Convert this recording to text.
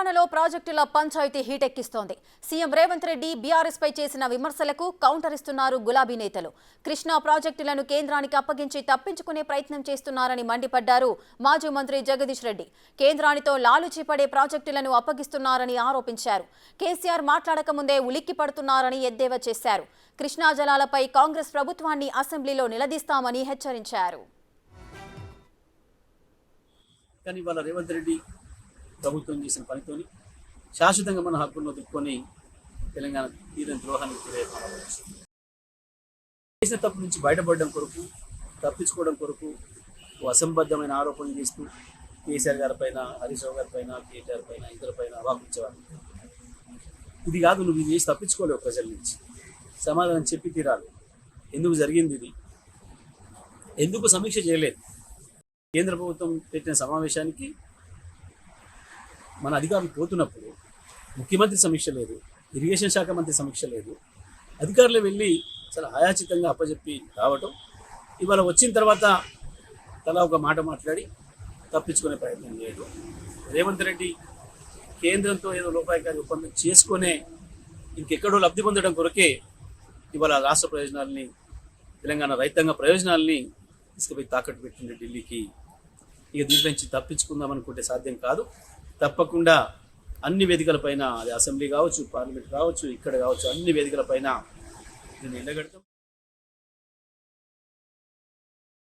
తెలంగాణలో ప్రాజెక్టుల panchayat హీటెక్కిస్తోంది. CM Revanth Reddy BRS పై చేసిన విమర్శలకు కౌంటర్ ఇస్తున్నారు గులాబీ నేతలు. కృష్ణా ప్రాజెక్టులను కేంద్రానికి అప్పగించి తప్పించుకునే ప్రయత్నం చేస్తున్నారని మండిపడ్డారు మాజీ మంత్రి జగదీష్ రెడ్డి. కేంద్రానితో లాలుచి పడే ప్రాజెక్టులను అప్పగిస్తున్నారని ఆరోపించారు. కేసీఆర్ మాట్లాడక ముందే ఉలిక్కి పడుతున్నారని ఎద్దేవా చేశారు. కృష్ణా జలాలపై కాంగ్రెస్ ప్రభుత్వాన్ని అసెంబ్లీలో నిలదీస్తామని హెచ్చరించారు. కానీ వాళ్ళ రేవంత్ రెడ్డి ప్రభుత్వం చేసిన పనితోని శాశ్వతంగా మన హక్కులను వదులుకొని తెలంగాణ తీరని ద్రోహానికి చేసిన తప్పు నుంచి బయటపడడం కొరకు, తప్పించుకోవడం కొరకు అసంబద్ధమైన ఆరోపణలు చేస్తూ కేసీఆర్ గారి పైన, హరీష్ రావు గారి పైన, కేటీఆర్ పైన, ఇతర పైన అవాపించేవాళ్ళు. ఇది కాదు, నువ్వు ఇది చేసి తప్పించుకోలేవు, ప్రజల నుంచి సమాధానం చెప్పి తీరాలి. ఎందుకు జరిగింది ఇది, ఎందుకు సమీక్ష చేయలేదు? కేంద్ర ప్రభుత్వం పెట్టిన సమావేశానికి మన అధికారులు పోతున్నప్పుడు ముఖ్యమంత్రి సమీక్ష లేదు, ఇరిగేషన్ శాఖ మంత్రి సమీక్ష లేదు, అధికారులు వెళ్ళి చాలా ఆయాచితంగా అప్పచెప్పి రావటం, ఇవాళ వచ్చిన తర్వాత తలా ఒక మాట మాట్లాడి తప్పించుకునే ప్రయత్నం చేయదు. రేవంత్ రెడ్డి కేంద్రంతో ఏదో లోపాయకారి ఒప్పందం చేసుకునే ఇంకెక్కడో లబ్ధి పొందడం కొరకే ఇవాళ రాష్ట్ర ప్రయోజనాలని, తెలంగాణ రైతాంగ ప్రయోజనాలని తీసుకుపోయి తాకట్టు పెట్టింది ఢిల్లీకి. ఇక దీంట్లో నుంచి తప్పించుకుందాం అనుకుంటే సాధ్యం కాదు. తప్పకుండా అన్ని వేదికలపైన, అది అసెంబ్లీ కావచ్చు, పార్లమెంట్ కావచ్చు, ఇక్కడ కావచ్చు, అన్ని వేదికలపైన నేను ఎండగడతాం.